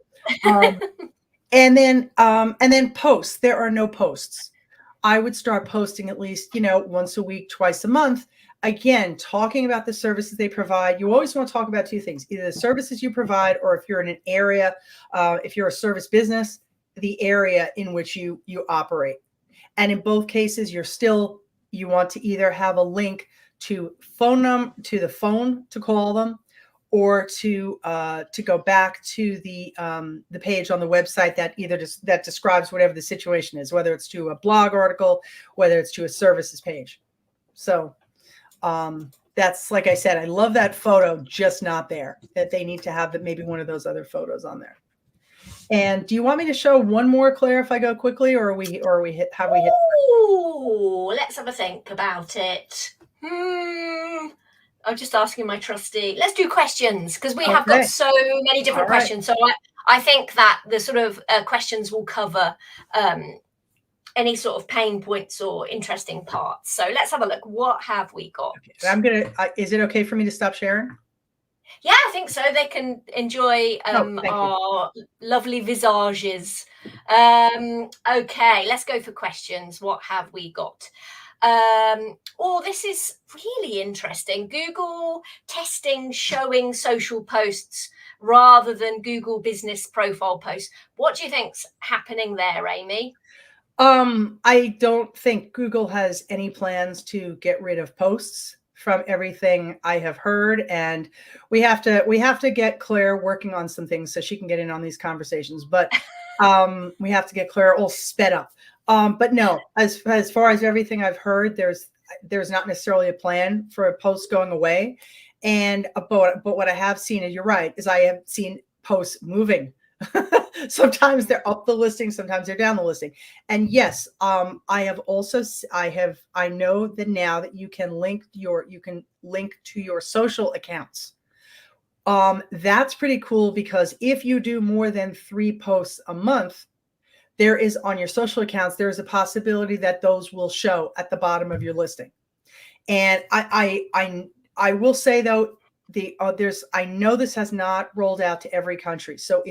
And then posts. There are no posts. I would start posting at least, once a week, twice a month. Again, talking about the services they provide. You always want to talk about two things: either the services you provide, or if you're in an area, if you're a service business, the area in which you operate. And in both cases, you want to either have a link to the phone to call them, or to go back to the page on the website that describes whatever the situation is, whether it's to a blog article, whether it's to a services page. So that's, like I said, I love that photo, just not there. That they need to have maybe one of those other photos on there. And do you want me to show one more, Claire, if I go quickly, or have we hit? Ooh, let's have a think about it. I'm just asking my trustee. Let's do questions, because we have got so many different questions. So I think that the sort of questions will cover any sort of pain points or interesting parts. So let's have a look. What have we got? Okay. Is it okay for me to stop sharing? Yeah, I think so. They can enjoy our lovely visages. Okay, let's go for questions. What have we got? This is really interesting. Google testing showing social posts rather than Google business profile posts. What do you think's happening there, Amy? I don't think Google has any plans to get rid of posts, from everything I have heard, and we have to get Claire working on some things so she can get in on these conversations. But we have to get Claire all sped up. But no, as far as everything I've heard, there's not necessarily a plan for a post going away. And but what I have seen, and you're right, is I have seen posts moving. Sometimes they're up the listing, sometimes they're down the listing. And yes, I know that now that you can link to your social accounts. That's pretty cool, because if you do more than 3 posts a month, there is on your social accounts, there is a possibility that those will show at the bottom of your listing. And I will say, though, I know this has not rolled out to every country. So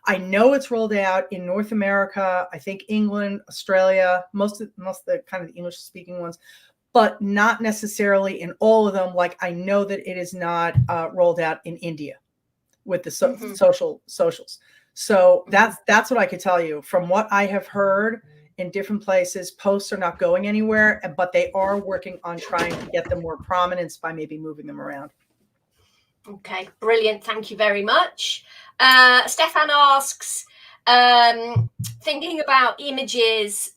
I know it's rolled out in North America, I think England, Australia, most of the kind of the English speaking ones, but not necessarily in all of them. Like, I know that it is not rolled out in India with the socials. So that's what I could tell you. From what I have heard in different places, posts are not going anywhere, but they are working on trying to get them more prominence by maybe moving them around. Okay, brilliant. Thank you very much. Stefan asks, thinking about images,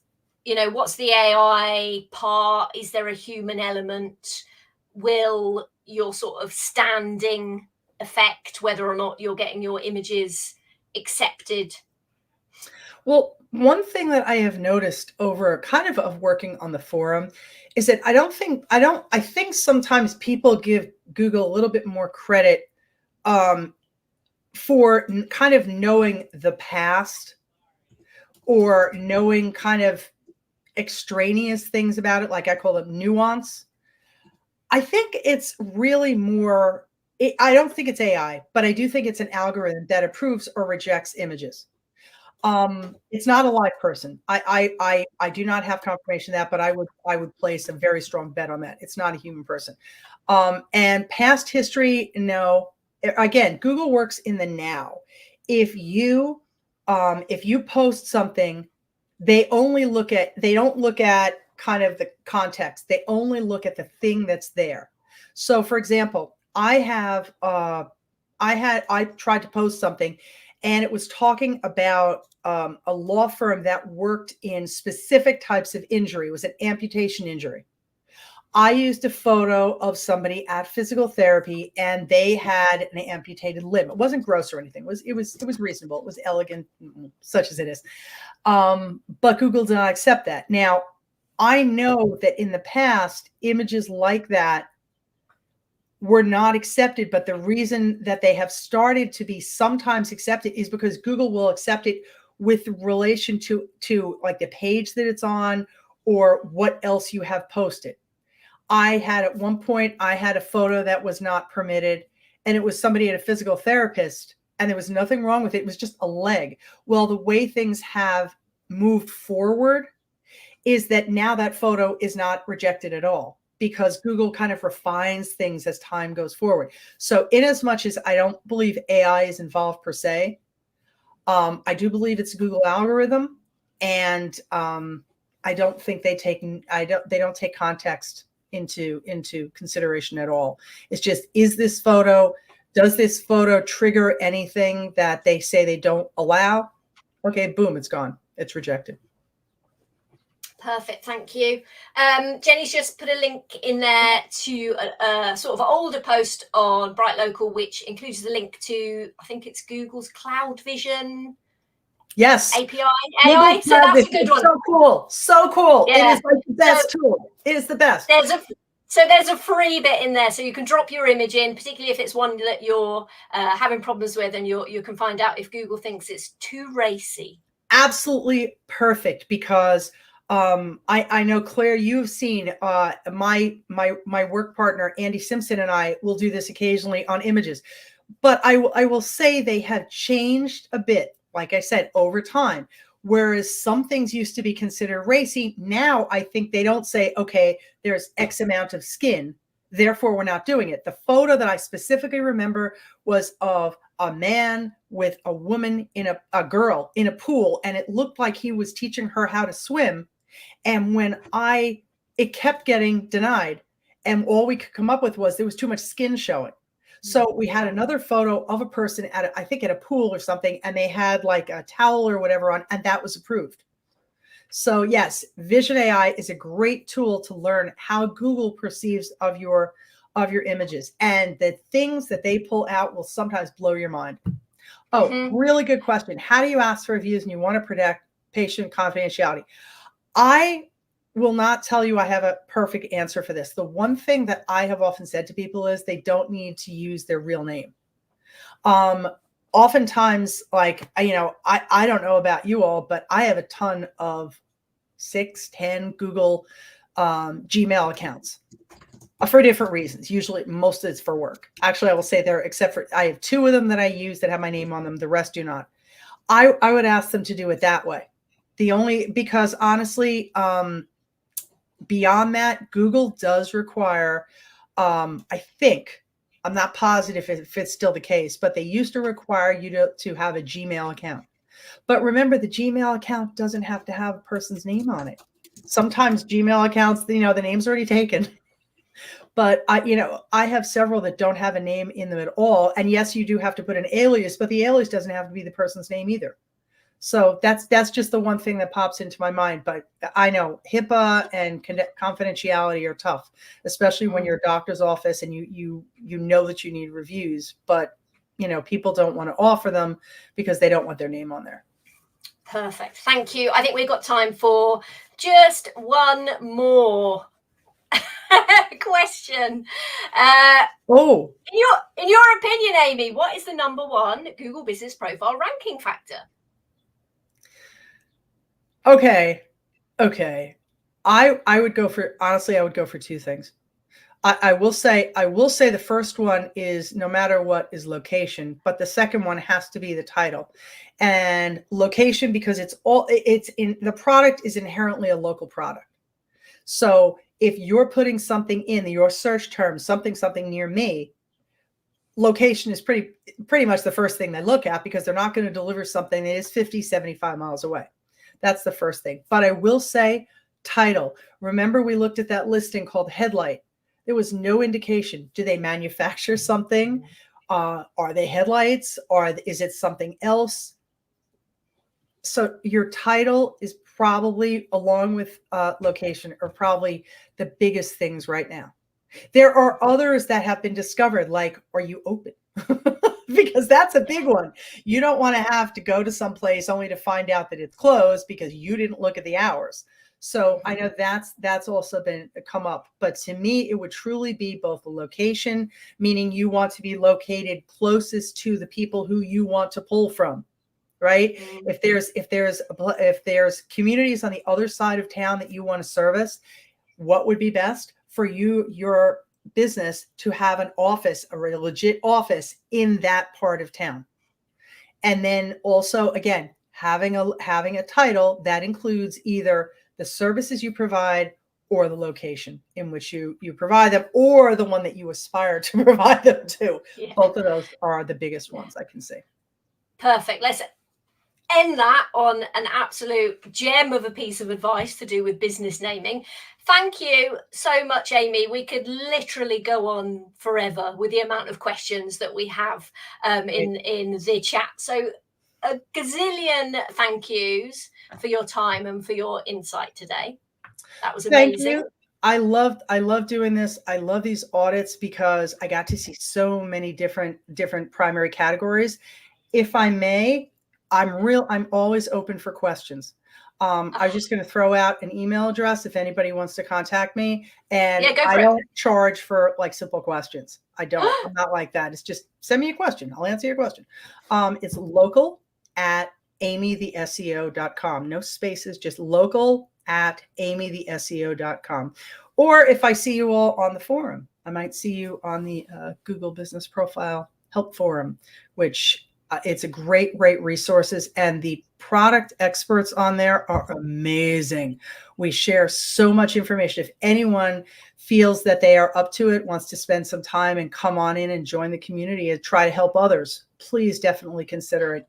what's the AI part? Is there a human element? Will your sort of standing affect whether or not you're getting your images accepted? Well, one thing that I have noticed over kind of working on the forum is that I think sometimes people give Google a little bit more credit for kind of knowing the past, or knowing kind of extraneous things about it, like I call them nuance. I think it's really more, I don't think it's AI, but I do think it's an algorithm that approves or rejects images. It's not a live person. I do not have confirmation of that, but I would place a very strong bet on that. It's not a human person. And past history, no. Again, Google works in the now. If you post something, they don't look at kind of the context. They only look at the thing that's there. So, for example, I tried to post something, and it was talking about a law firm that worked in specific types of injury. It was an amputation injury. I used a photo of somebody at physical therapy, and they had an amputated limb. It wasn't gross or anything. It was reasonable. It was elegant, such as it is. But Google did not accept that. Now, I know that in the past, images like that were not accepted, but the reason that they have started to be sometimes accepted is because Google will accept it with relation to like the page that it's on or what else you have posted. I had at one point, I had a photo that was not permitted, and it was somebody at a physical therapist, and there was nothing wrong with it. It was just a leg. Well, the way things have moved forward is that now that photo is not rejected at all, because Google kind of refines things as time goes forward. So in as much as I don't believe AI is involved per se, I do believe it's a Google algorithm, and I don't think they don't take context into consideration at all. It's just, does this photo trigger anything that they say they don't allow? Okay, boom, it's gone. It's rejected. Perfect, thank you. Jenny's just put a link in there to a sort of older post on Bright Local, which includes the link to, I think it's Google's Cloud Vision. Yes. API, AI. So that's a good one. So cool. So cool. Yeah. It is like the best tool. It is the best. There's a free bit in there, so you can drop your image in, particularly if it's one that you're having problems with, and you can find out if Google thinks it's too racy. Absolutely perfect, because I know, Claire, you've seen my work partner Andy Simpson and I will do this occasionally on images, but I will say they have changed a bit, like I said, over time. Whereas some things used to be considered racy, now I think they don't say, okay, there's X amount of skin, therefore we're not doing it. The photo that I specifically remember was of a man with a woman a girl in a pool, and it looked like he was teaching her how to swim. And it kept getting denied, and all we could come up with was there was too much skin showing. So we had another photo of a person I think at a pool or something, and they had like a towel or whatever on, and that was approved. So yes, Vision AI is a great tool to learn how Google perceives of your images, and the things that they pull out will sometimes blow your mind. Oh, really good question. How do you ask for reviews and you want to protect patient confidentiality? I will not tell you I have a perfect answer for this. The one thing that I have often said to people is they don't need to use their real name. Oftentimes, like, I don't know about you all, but I have a ton of 10 Google Gmail accounts for different reasons. Usually, most of it's for work. Actually, I will say except for I have 2 of them that I use that have my name on them. The rest do not. I would ask them to do it that way. Because honestly, beyond that, Google does require, I think, I'm not positive if it's still the case, but they used to require you to have a Gmail account. But remember, the Gmail account doesn't have to have a person's name on it. Sometimes Gmail accounts, the name's already taken. But I have several that don't have a name in them at all. And yes, you do have to put an alias, but the alias doesn't have to be the person's name either. So that's just the one thing that pops into my mind. But I know HIPAA and confidentiality are tough, especially when you're a doctor's office and you know that you need reviews, but people don't want to offer them because they don't want their name on there. Perfect. Thank you. I think we've got time for just one more question. In your opinion, Amy, what is the #1 Google Business Profile ranking factor? Okay. I would go for, honestly, I would go for 2 things. I will say the first one is, no matter what, is location, but the second one has to be the title. And location, because the product is inherently a local product. So if you're putting something in your search term, something near me, location is pretty much the first thing they look at, because they're not going to deliver something that is 50, 75 miles away. That's the first thing. But I will say title. Remember, we looked at that listing called Headlight. There was no indication. Do they manufacture something? Are they headlights? Or is it something else? So your title is probably, along with location, are probably the biggest things right now. There are others that have been discovered, like, are you open? Because that's a big one. You don't want to have to go to some place only to find out that it's closed because you didn't look at the hours. So I know that's also been come up. But to me, it would truly be both the location, meaning you want to be located closest to the people who you want to pull from, right? If there's communities on the other side of town that you want to service, what would be best for your business to have an office, a legit office in that part of town? And then also, again, having a title that includes either the services you provide or the location in which you provide them, or the one that you aspire to provide them to. Yeah. Both of those are the biggest ones I can see. Perfect. Let's end that on an absolute gem of a piece of advice to do with business naming. Thank you so much, Amy. We could literally go on forever with the amount of questions that we have in the chat. So a gazillion thank yous for your time and for your insight today. That was amazing. Thank you. I love doing this. I love these audits because I got to see so many different primary categories. If I may, I'm always open for questions. I was just going to throw out an email address if anybody wants to contact me. And Yeah, go for I it. don't charge for like simple questions. I don't. I'm not like that. It's just send me a question. I'll answer your question. It's local@amytheseo.com. No spaces, just local@amytheseo.com. Or if I see you all on the forum, I might see you on the Google Business Profile Help Forum, which it's a great resources, and the product experts on there are amazing. We share so much information. If anyone feels that they are up to it, wants to spend some time and come on in and join the community and try to help others, please definitely consider it.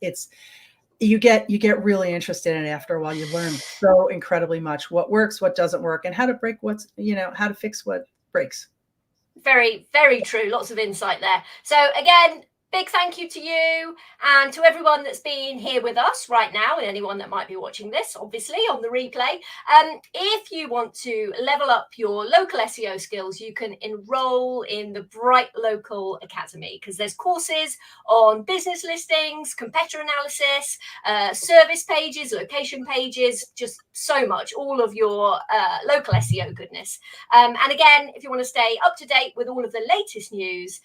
You get really interested in it after a while. You learn so incredibly much, what works, what doesn't work, and how to break how to fix what breaks. Very, very true. Lots of insight there. So again, big thank you to you and to everyone that's been here with us right now, and anyone that might be watching this, obviously, on the replay. If you want to level up your local SEO skills, you can enroll in the Bright Local Academy, because there's courses on business listings, competitor analysis, service pages, location pages, just so much, all of your local SEO goodness. And again, if you want to stay up to date with all of the latest news,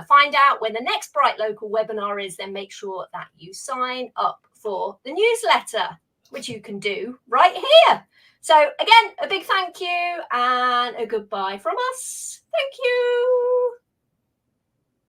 find out when the next Bright Local webinar is, then make sure that you sign up for the newsletter, which you can do right here. So again, a big thank you and a goodbye from us. Thank you.